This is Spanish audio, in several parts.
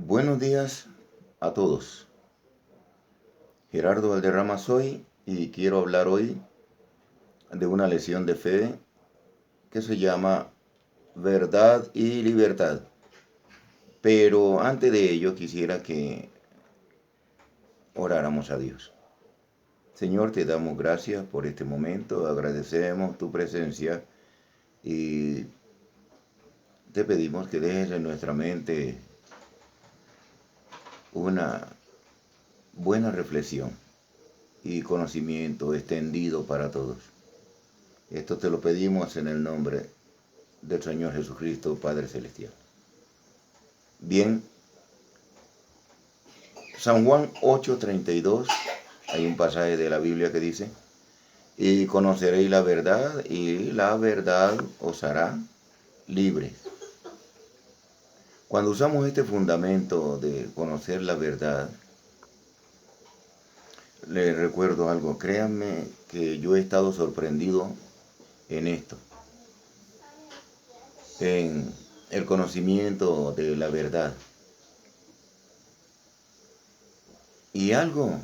Buenos días a todos. Gerardo Valderrama soy y quiero hablar hoy de una lección de fe que se llama Verdad y Libertad. Pero antes de ello quisiera que oráramos a Dios. Señor, te damos gracias por este momento, agradecemos tu presencia y te pedimos que dejes en nuestra mente una buena reflexión y conocimiento extendido para todos. Esto te lo pedimos en el nombre del Señor Jesucristo, Padre Celestial. Bien, San Juan 8:32, hay un pasaje de la Biblia que dice, y conoceréis la verdad, y la verdad os hará libres. Cuando usamos este fundamento de conocer la verdad, les recuerdo algo, créanme que yo he estado sorprendido en esto, en el conocimiento de la verdad. Y algo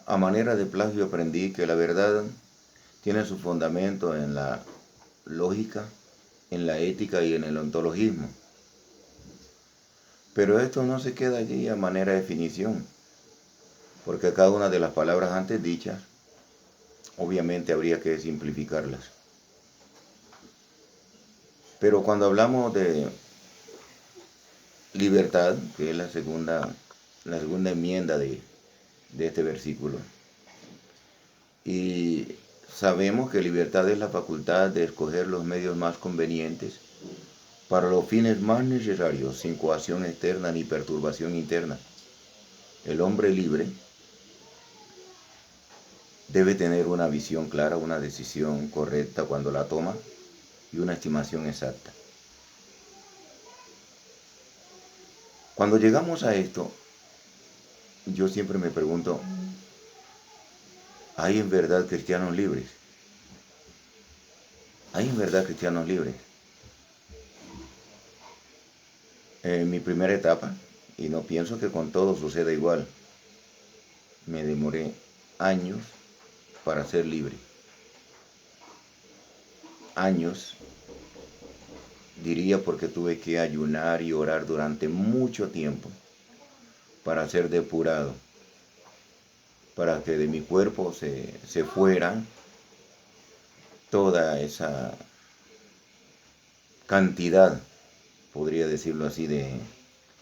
a manera de plagio aprendí que la verdad tiene su fundamento en la lógica, en la ética y en el ontologismo. Pero esto no se queda allí a manera de definición, porque cada una de las palabras antes dichas, obviamente habría que simplificarlas. Pero cuando hablamos de libertad, que es la segunda enmienda de este versículo, y sabemos que libertad es la facultad de escoger los medios más convenientes para los fines más necesarios, sin coacción externa ni perturbación interna. El hombre libre debe tener una visión clara, una decisión correcta cuando la toma y una estimación exacta. Cuando llegamos a esto, yo siempre me pregunto, ¿hay en verdad cristianos libres? ¿Hay en verdad cristianos libres? En mi primera etapa, y no pienso que con todo suceda igual, me demoré años para ser libre. Años, diría, porque tuve que ayunar y orar durante mucho tiempo para ser depurado, para que de mi cuerpo se fuera toda esa cantidad, podría decirlo así, de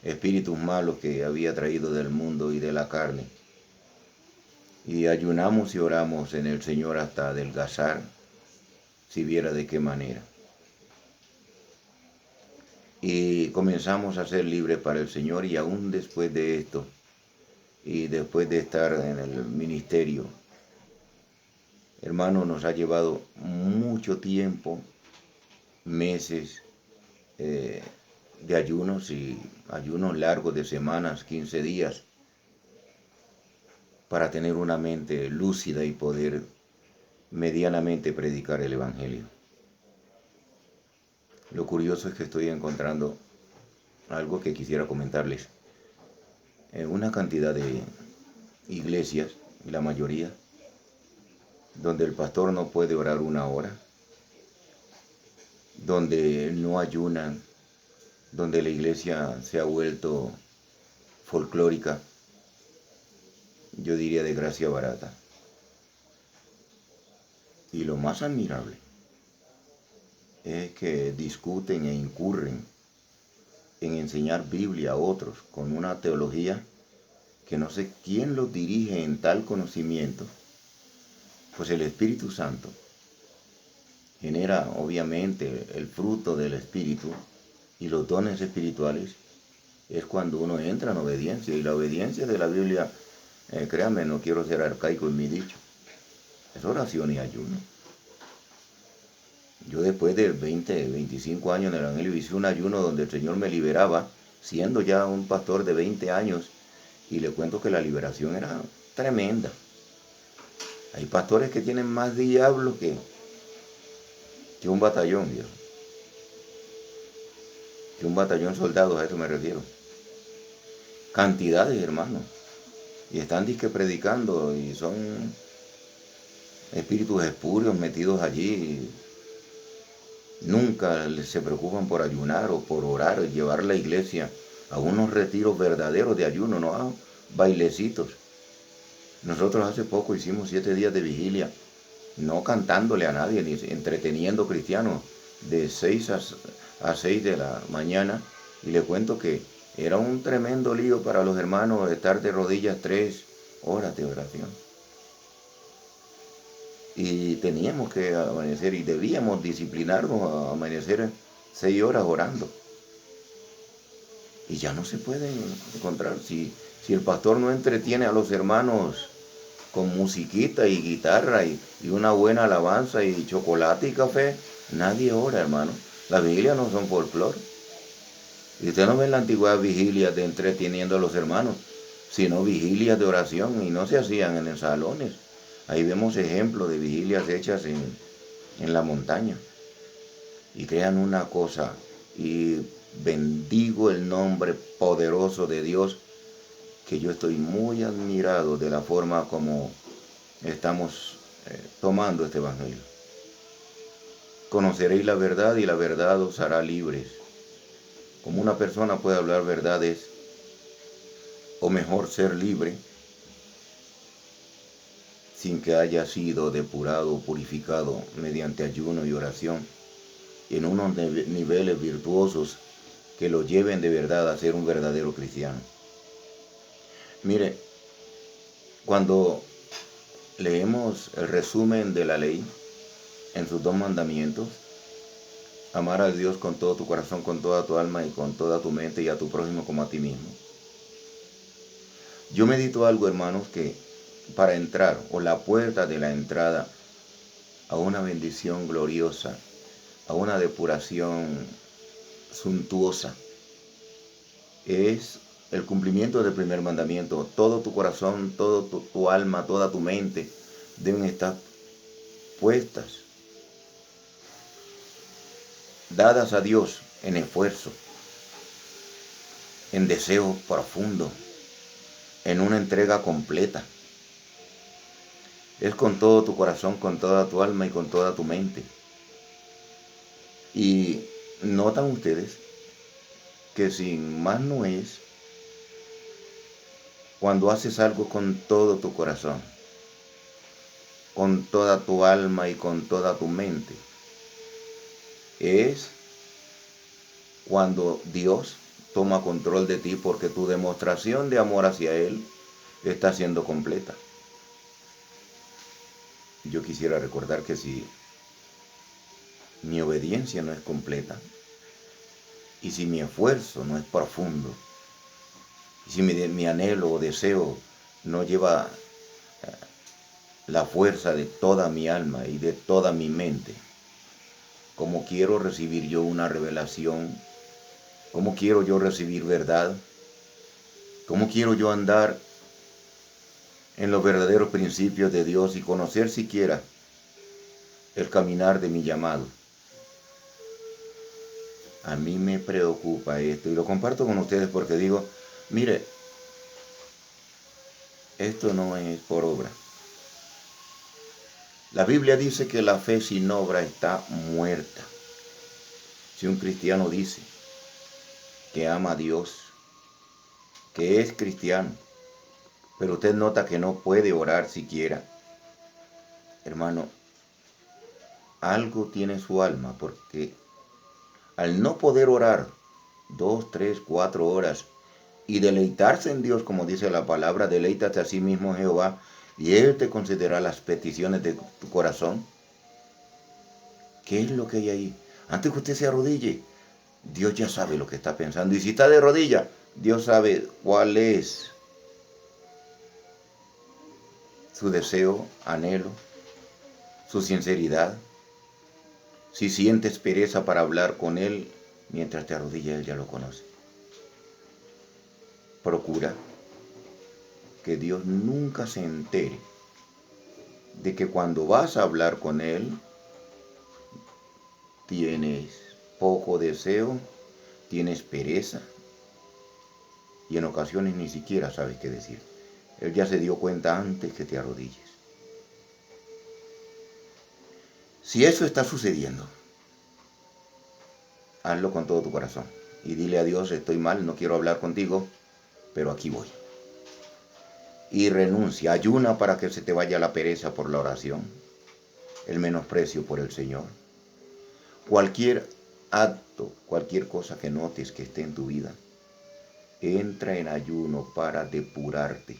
espíritus malos que había traído del mundo y de la carne. Y ayunamos y oramos en el Señor hasta adelgazar, si viera de qué manera. Y comenzamos a ser libres para el Señor, y aún después de esto, y después de estar en el ministerio, hermano, nos ha llevado mucho tiempo, meses de ayunos y ayunos largos de semanas, 15 días, para tener una mente lúcida y poder medianamente predicar el Evangelio. Lo curioso es que estoy encontrando algo que quisiera comentarles. Una cantidad de iglesias, y la mayoría, donde el pastor no puede orar una hora, donde no ayunan, donde la iglesia se ha vuelto folclórica, yo diría de gracia barata. Y lo más admirable es que discuten e incurren en enseñar Biblia a otros con una teología que no sé quién los dirige en tal conocimiento, pues el Espíritu Santo genera obviamente el fruto del Espíritu, y los dones espirituales es cuando uno entra en obediencia, y la obediencia de la Biblia, créanme, no quiero ser arcaico en mi dicho, es oración y ayuno. Yo después de 25 años en el Evangelio hice un ayuno donde el Señor me liberaba, siendo ya un pastor de 20 años, y le cuento que la liberación era tremenda. Hay pastores que tienen más diablo que un batallón, Dios. Que un batallón soldados, a eso me refiero. cantidades, hermanos. Y están disque predicando y son espíritus espurios metidos allí. Nunca se preocupan por ayunar o por orar, llevar la iglesia a unos retiros verdaderos de ayuno, no a bailecitos. Nosotros hace poco hicimos 7 días de vigilia, no cantándole a nadie, ni entreteniendo cristianos, de 6 a 6 de la mañana. Y le cuento que era un tremendo lío para los hermanos estar de rodillas 3 horas de oración. Y teníamos que amanecer y debíamos disciplinarnos a amanecer 6 horas orando. Y ya no se pueden encontrar. Si el pastor no entretiene a los hermanos con musiquita y guitarra y una buena alabanza y chocolate y café, nadie ora, hermano. Las vigilias no son folclore. Y usted no ve en la antigüedad vigilias de entreteniendo a los hermanos, sino vigilias de oración, y no se hacían en los salones. Ahí vemos ejemplos de vigilias hechas en la montaña. Y crean una cosa, y bendigo el nombre poderoso de Dios, que yo estoy muy admirado de la forma como estamos tomando este evangelio. Conoceréis la verdad y la verdad os hará libres. Como una persona puede hablar verdades, o mejor ser libre, sin que haya sido depurado o purificado mediante ayuno y oración, en unos niveles virtuosos que lo lleven de verdad a ser un verdadero cristiano. Mire, cuando leemos el resumen de la ley en sus 2 mandamientos, amar a Dios con todo tu corazón, con toda tu alma y con toda tu mente, y a tu prójimo como a ti mismo. Yo medito algo, hermanos, que para entrar, o la puerta de la entrada a una bendición gloriosa, a una depuración suntuosa, es el cumplimiento del primer mandamiento. Todo tu corazón, todo tu alma, toda tu mente deben estar puestas, dadas a Dios en esfuerzo, en deseo profundo, en una entrega completa. Es con todo tu corazón, con toda tu alma y con toda tu mente. Y notan ustedes que sin más no es cuando haces algo con todo tu corazón, con toda tu alma y con toda tu mente. Es cuando Dios toma control de ti, porque tu demostración de amor hacia Él está siendo completa. Yo quisiera recordar que si mi obediencia no es completa, y si mi esfuerzo no es profundo, y si mi anhelo o deseo no lleva la fuerza de toda mi alma y de toda mi mente, ¿cómo quiero recibir yo una revelación? ¿Cómo quiero yo recibir verdad? ¿Cómo quiero yo andar en los verdaderos principios de Dios y conocer siquiera el caminar de mi llamado? A mí me preocupa esto y lo comparto con ustedes porque digo, mire, esto no es por obra. La Biblia dice que la fe sin obra está muerta. Si un cristiano dice que ama a Dios, que es cristiano, pero usted nota que no puede orar siquiera, hermano, algo tiene su alma, porque al no poder orar 2, 3, 4 horas y deleitarse en Dios, como dice la palabra, deleítate a sí mismo Jehová, y Él te concederá las peticiones de tu corazón. ¿Qué es lo que hay ahí? Antes que usted se arrodille, Dios ya sabe lo que está pensando. Y si está de rodilla, Dios sabe cuál es su deseo, anhelo, su sinceridad. Si sientes pereza para hablar con Él, mientras te arrodillas, Él ya lo conoce. Procura que Dios nunca se entere de que cuando vas a hablar con Él, tienes poco deseo, tienes pereza, y en ocasiones ni siquiera sabes qué decir. Él ya se dio cuenta antes que te arrodilles. Si eso está sucediendo, hazlo con todo tu corazón y dile a Dios, estoy mal, no quiero hablar contigo, pero aquí voy. Y renuncia, ayuna para que se te vaya la pereza por la oración, el menosprecio por el Señor. Cualquier acto, cualquier cosa que notes que esté en tu vida, entra en ayuno para depurarte,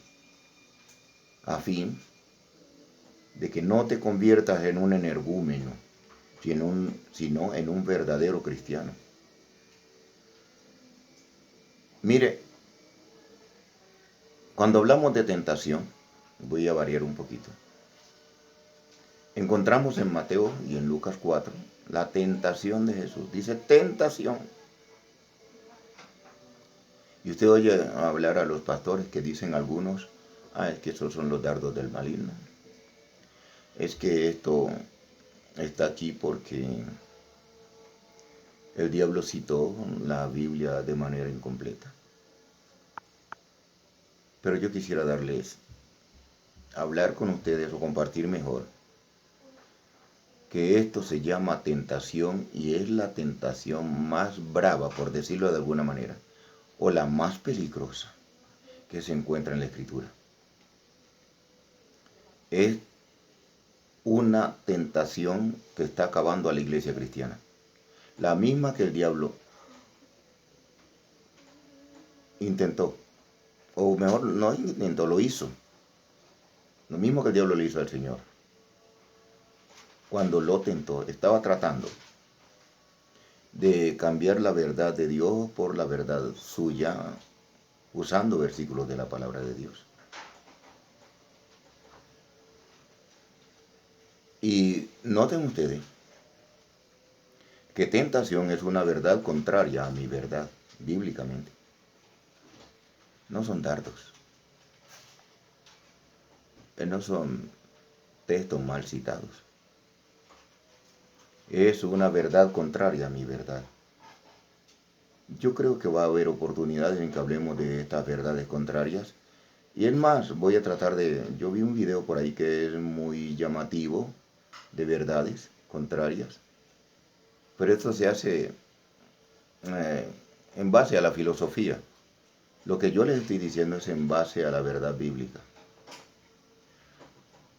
a fin de que no te conviertas en un energúmeno, sino en un verdadero cristiano. Mire, cuando hablamos de tentación, voy a variar un poquito. Encontramos en Mateo y en Lucas 4 la tentación de Jesús. Dice tentación. Y usted oye hablar a los pastores que dicen algunos, es que esos son los dardos del maligno. Es que esto está aquí porque el diablo citó la Biblia de manera incompleta. Pero yo quisiera hablar con ustedes o compartir mejor que esto se llama tentación y es la tentación más brava, por decirlo de alguna manera, o la más peligrosa que se encuentra en la Escritura. Es una tentación que está acabando a la iglesia cristiana. La misma que el diablo intentó, o mejor, no intentó, lo hizo. Lo mismo que el diablo le hizo al Señor. Cuando lo tentó, estaba tratando de cambiar la verdad de Dios por la verdad suya, usando versículos de la palabra de Dios. Y noten ustedes que tentación es una verdad contraria a mi verdad, bíblicamente. No son dardos. No son textos mal citados. Es una verdad contraria a mi verdad. Yo creo que va a haber oportunidades en que hablemos de estas verdades contrarias. Y es más, voy a tratar yo vi un video por ahí que es muy llamativo de verdades contrarias. Pero esto se hace en base a la filosofía. Lo que yo les estoy diciendo es en base a la verdad bíblica.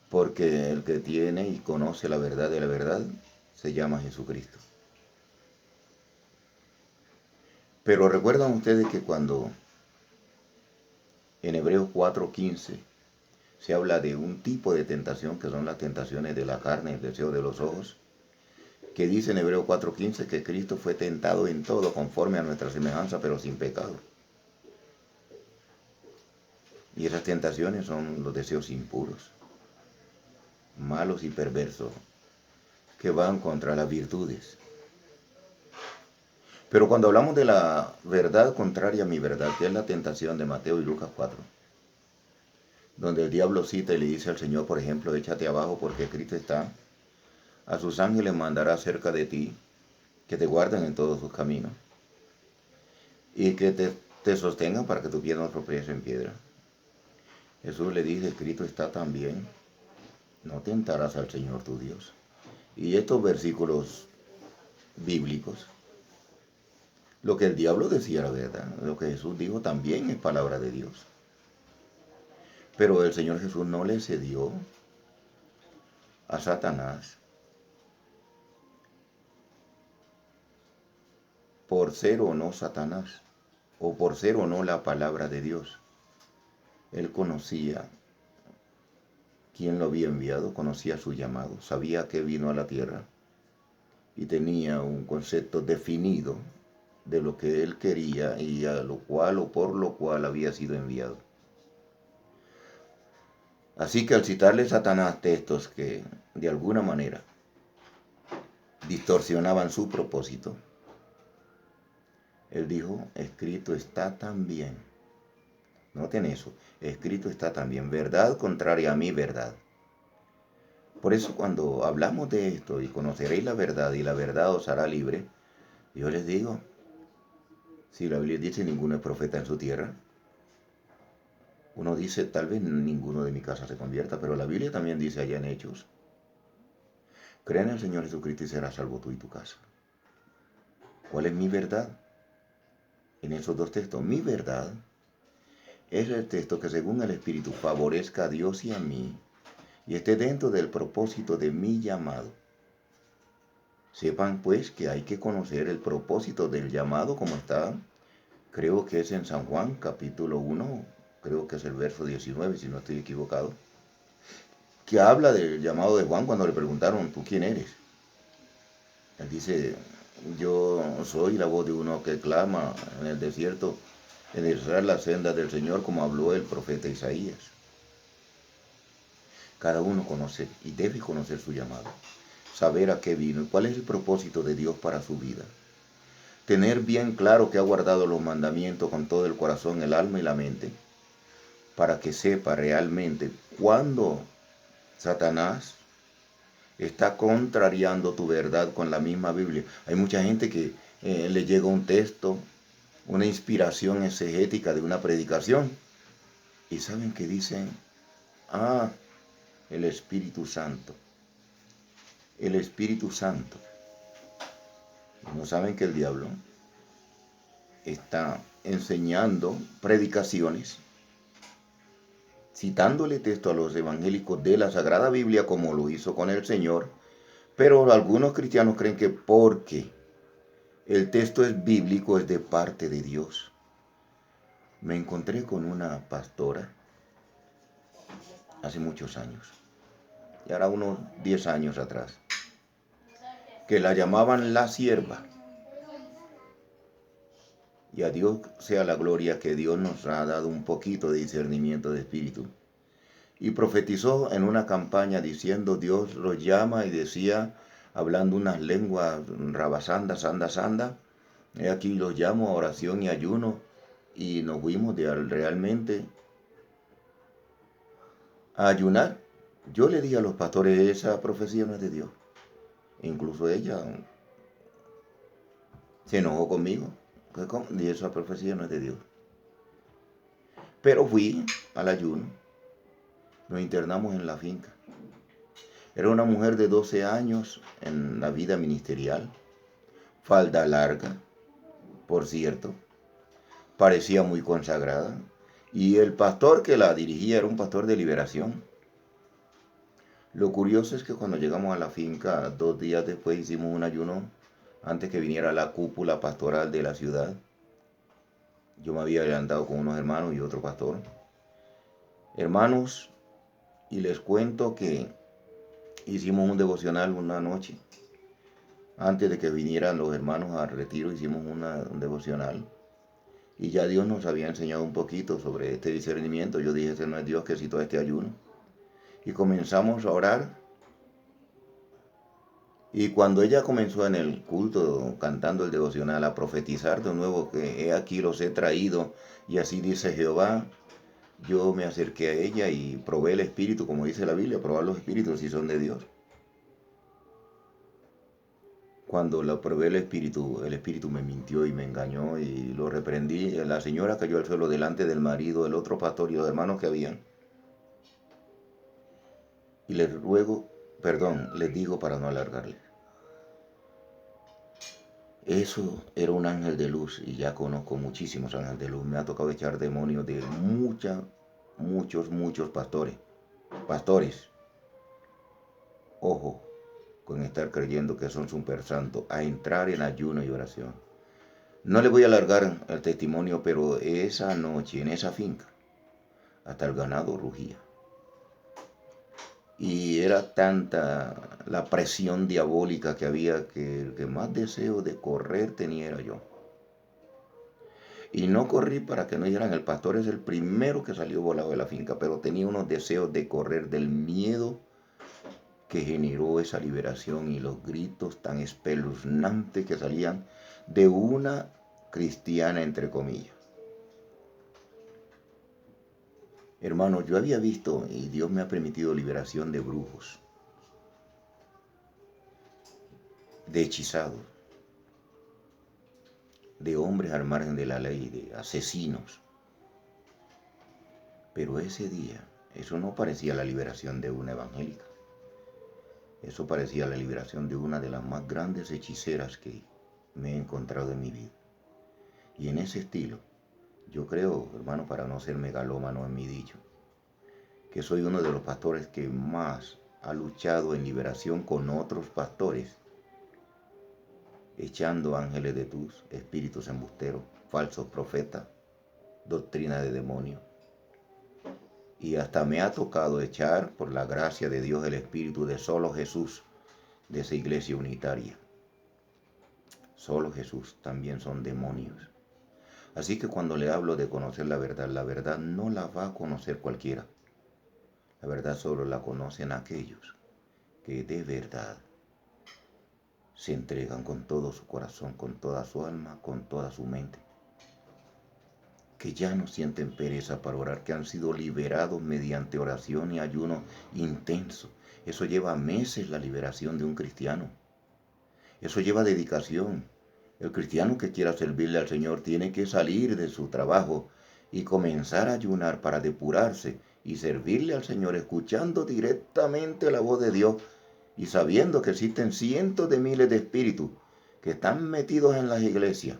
Porque el que tiene y conoce la verdad de la verdad se llama Jesucristo. Pero recuerdan ustedes que cuando en Hebreos 4:15 se habla de un tipo de tentación que son las tentaciones de la carne, el deseo de los ojos, que dice en Hebreos 4:15 que Cristo fue tentado en todo conforme a nuestra semejanza, pero sin pecado. Y esas tentaciones son los deseos impuros, malos y perversos, que van contra las virtudes. Pero cuando hablamos de la verdad contraria a mi verdad, que es la tentación de Mateo y Lucas 4, donde el diablo cita y le dice al Señor, por ejemplo, échate abajo porque escrito está, a sus ángeles mandará cerca de ti, que te guarden en todos sus caminos, y que te sostengan para que tu pie no tropiece en piedra. Jesús le dice, escrito está también, no tentarás al Señor tu Dios. Y estos versículos bíblicos, lo que el diablo decía era verdad, lo que Jesús dijo también es palabra de Dios. Pero el Señor Jesús no le cedió a Satanás por ser o no Satanás, o por ser o no la palabra de Dios. Él conocía quién lo había enviado, conocía su llamado, sabía que vino a la tierra y tenía un concepto definido de lo que él quería y a lo cual o por lo cual había sido enviado. Así que al citarle Satanás textos que de alguna manera distorsionaban su propósito, él dijo, escrito está también. Noten eso, escrito está también, verdad contraria a mi verdad. Por eso cuando hablamos de esto y conoceréis la verdad y la verdad os hará libre, yo les digo, si la Biblia dice ninguno es profeta en su tierra, Uno dice, tal vez ninguno de mi casa se convierta, pero la Biblia también dice allá en Hechos, cree en el Señor Jesucristo y serás salvo tú y tu casa. ¿Cuál es mi verdad? En esos dos textos, mi verdad es el texto que según el Espíritu favorezca a Dios y a mí y esté dentro del propósito de mi llamado. Sepan pues que hay que conocer el propósito del llamado como está, creo que es en San Juan capítulo 1, creo que es el verso 19 si no estoy equivocado, que habla del llamado de Juan cuando le preguntaron, ¿tú quién eres? Él dice, yo soy la voz de uno que clama en el desierto, enderezar la senda del Señor, como habló el profeta Isaías. Cada uno conoce y debe conocer su llamado, saber a qué vino y cuál es el propósito de Dios para su vida. Tener bien claro que ha guardado los mandamientos con todo el corazón, el alma y la mente, para que sepa realmente cuándo Satanás está contrariando tu verdad con la misma Biblia. Hay mucha gente que le llega un texto, una inspiración exegética de una predicación, y saben que dicen, el Espíritu Santo. El Espíritu Santo. Y no saben que el diablo está enseñando predicaciones, citándole texto a los evangélicos de la Sagrada Biblia como lo hizo con el Señor, pero algunos cristianos creen que porque el texto es bíblico es de parte de Dios. Me encontré con una pastora hace muchos años, y ahora unos 10 años atrás, que la llamaban la sierva. Y a Dios sea la gloria que Dios nos ha dado un poquito de discernimiento de espíritu. Y profetizó en una campaña diciendo, Dios los llama y decía, hablando unas lenguas rabasanda, sanda, he aquí los llamo a oración y ayuno. Y nos fuimos realmente a ayunar. Yo le dije a los pastores, esa profecía no es de Dios. Incluso ella se enojó conmigo. Y esa profecía no es de Dios. Pero fui al ayuno. Nos internamos en la finca. Era una mujer de 12 años en la vida ministerial. Falda larga, por cierto. Parecía muy consagrada. Y el pastor que la dirigía era un pastor de liberación. Lo curioso es que cuando llegamos a la finca, 2 días después hicimos un ayuno antes que viniera la cúpula pastoral de la ciudad. Yo me había andado con unos hermanos y otro pastor. Hermanos, y les cuento que hicimos un devocional una noche. Antes de que vinieran los hermanos al retiro, hicimos un devocional. Y ya Dios nos había enseñado un poquito sobre este discernimiento. Yo dije, ese no es Dios que citó este ayuno. Y comenzamos a orar. Y cuando ella comenzó en el culto, cantando el devocional, a profetizar de nuevo que he aquí los he traído, y así dice Jehová, yo me acerqué a ella y probé el espíritu, como dice la Biblia, probar los espíritus si son de Dios. Cuando lo probé el espíritu me mintió y me engañó y lo reprendí. La señora cayó al suelo delante del marido, el otro pastor y los hermanos que habían. Y les digo para no alargarle. Eso era un ángel de luz y ya conozco muchísimos ángeles de luz. Me ha tocado echar demonios de muchos pastores. Pastores, ojo con estar creyendo que son super santos, a entrar en ayuno y oración. No le voy a alargar el testimonio, pero esa noche en esa finca, hasta el ganado rugía. Y era tanta la presión diabólica que había que el que más deseo de correr tenía era yo. Y no corrí para que no dijeran, el pastor es el primero que salió volado de la finca, pero tenía unos deseos de correr del miedo que generó esa liberación y los gritos tan espeluznantes que salían de una cristiana, entre comillas. Hermano, yo había visto, y Dios me ha permitido liberación de brujos, de hechizados, de hombres al margen de la ley, de asesinos. Pero ese día, eso no parecía la liberación de una evangélica. Eso parecía la liberación de una de las más grandes hechiceras que me he encontrado en mi vida. Y en ese estilo, yo creo, hermano, para no ser megalómano en mi dicho, que soy uno de los pastores que más ha luchado en liberación con otros pastores, echando ángeles de tus, espíritus embusteros, falsos profetas, doctrina de demonios. Y hasta me ha tocado echar, por la gracia de Dios, el espíritu de solo Jesús, de esa iglesia unitaria. Solo Jesús también son demonios. Así que cuando le hablo de conocer la verdad no la va a conocer cualquiera. La verdad solo la conocen aquellos que de verdad se entregan con todo su corazón, con toda su alma, con toda su mente. Que ya no sienten pereza para orar, que han sido liberados mediante oración y ayuno intenso. Eso lleva meses la liberación de un cristiano. Eso lleva dedicación. El cristiano que quiera servirle al Señor tiene que salir de su trabajo y comenzar a ayunar para depurarse y servirle al Señor, escuchando directamente la voz de Dios y sabiendo que existen cientos de miles de espíritus que están metidos en las iglesias.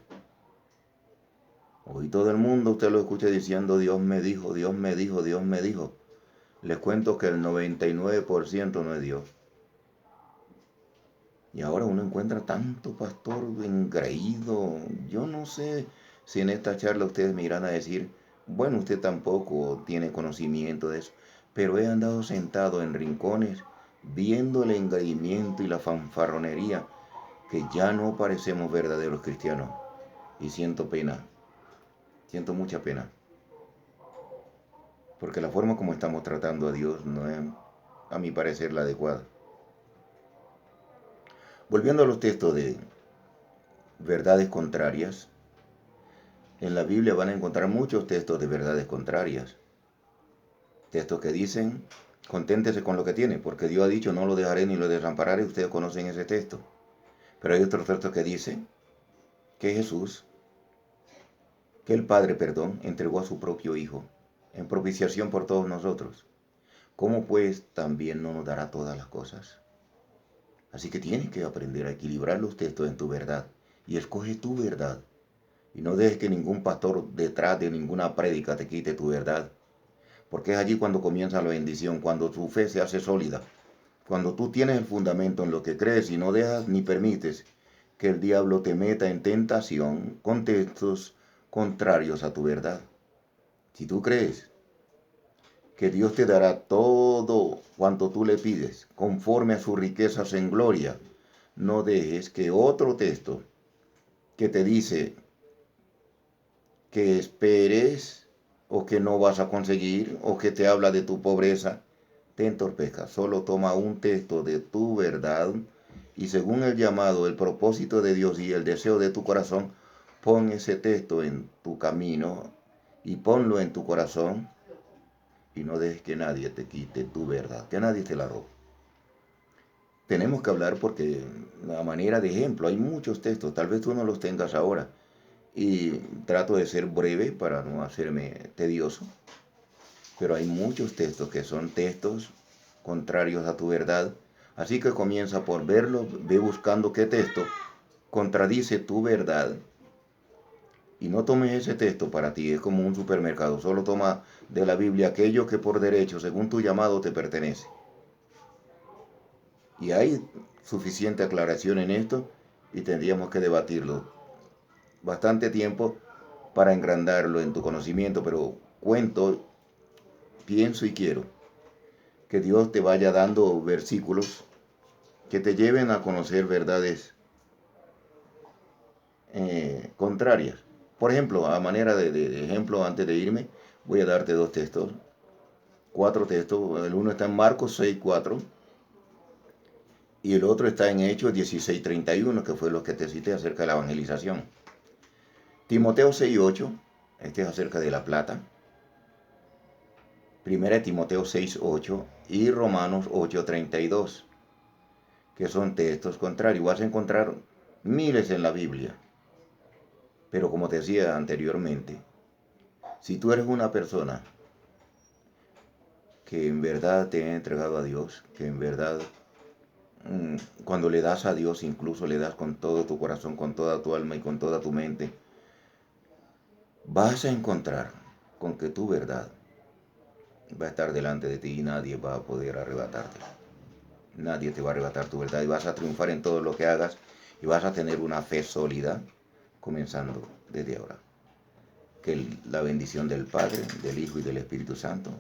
Hoy todo el mundo usted lo escucha diciendo Dios me dijo, Dios me dijo, Dios me dijo. Les cuento que el 99% no es Dios. Y ahora uno encuentra tanto pastor engreído. Yo no sé si en esta charla ustedes me irán a decir, bueno, usted tampoco tiene conocimiento de eso, pero he andado sentado en rincones viendo el engreimiento y la fanfarronería, que ya no parecemos verdaderos cristianos. Y siento pena, siento mucha pena, porque la forma como estamos tratando a Dios no es, a mi parecer, la adecuada. Volviendo a los textos de verdades contrarias, en la Biblia van a encontrar muchos textos de verdades contrarias. Textos que dicen, conténtese con lo que tiene, porque Dios ha dicho, no lo dejaré ni lo desampararé. Ustedes conocen ese texto. Pero hay otros textos que dicen que Jesús, que el Padre, entregó a su propio Hijo en propiciación por todos nosotros. ¿Cómo pues también no nos dará todas las cosas? Así que tienes que aprender a equilibrar los textos en tu verdad. Y escoge tu verdad. Y no dejes que ningún pastor detrás de ninguna prédica te quite tu verdad. Porque es allí cuando comienza la bendición, cuando tu fe se hace sólida. Cuando tú tienes el fundamento en lo que crees y no dejas ni permites que el diablo te meta en tentación con textos contrarios a tu verdad. Si tú crees que Dios te dará todo cuanto tú le pides, conforme a sus riquezas en gloria, no dejes que otro texto que te dice que esperes o que no vas a conseguir o que te habla de tu pobreza, te entorpezca. Solo toma un texto de tu verdad y según el llamado, el propósito de Dios y el deseo de tu corazón, pon ese texto en tu camino y ponlo en tu corazón y no dejes que nadie te quite tu verdad, que nadie te la robe. Tenemos que hablar porque a manera de ejemplo hay muchos textos, tal vez tú no los tengas ahora, y trato de ser breve para no hacerme tedioso, pero hay muchos textos que son textos contrarios a tu verdad, así que comienza por verlo, ve buscando qué texto contradice tu verdad y no tomes ese texto para ti, es como un supermercado, solo toma de la Biblia aquello que por derecho, según tu llamado, te pertenece. Y hay suficiente aclaración en esto y tendríamos que debatirlo bastante tiempo para engrandarlo en tu conocimiento, pero pienso y quiero que Dios te vaya dando versículos que te lleven a conocer verdades contrarias. Por ejemplo, a manera de ejemplo, antes de irme, voy a darte cuatro textos. El uno está en Marcos 6:4 y el otro está en Hechos 16:31, que fue lo que te cité acerca de la evangelización. Timoteo 6:8, este es acerca de la plata. Primera de Timoteo 6:8 y Romanos 8:32, que son textos contrarios. Vas a encontrar miles en la Biblia. Pero como te decía anteriormente, si tú eres una persona que en verdad te he entregado a Dios, que en verdad cuando le das a Dios, incluso le das con todo tu corazón, con toda tu alma y con toda tu mente, vas a encontrar con que tu verdad va a estar delante de ti y nadie va a poder arrebatártela. Nadie te va a arrebatar tu verdad y vas a triunfar en todo lo que hagas y vas a tener una fe sólida comenzando desde ahora. Que la bendición del Padre, del Hijo y del Espíritu Santo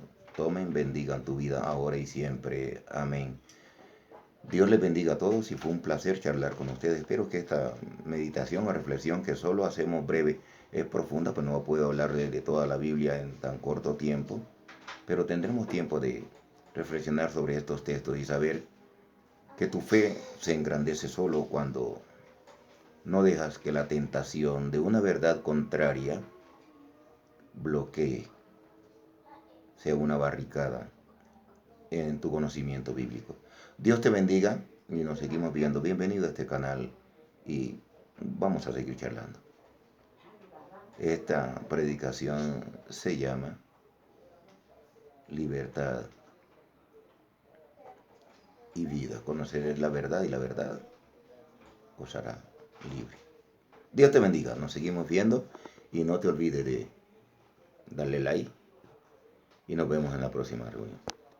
tomen, bendigan tu vida ahora y siempre. Amén. Dios les bendiga a todos y fue un placer charlar con ustedes. Espero que esta meditación o reflexión que solo hacemos breve es profunda, pues no puedo hablar de toda la Biblia en tan corto tiempo, pero tendremos tiempo de reflexionar sobre estos textos y saber que tu fe se engrandece solo cuando no dejas que la tentación de una verdad contraria bloquee, sea una barricada en tu conocimiento bíblico. Dios te bendiga y nos seguimos viendo. Bienvenido a este canal y vamos a seguir charlando. Esta predicación se llama Libertad y Vida. Conocer la verdad y la verdad os hará libre. Dios te bendiga. Nos seguimos viendo y no te olvides de darle like y nos vemos en la próxima reunión.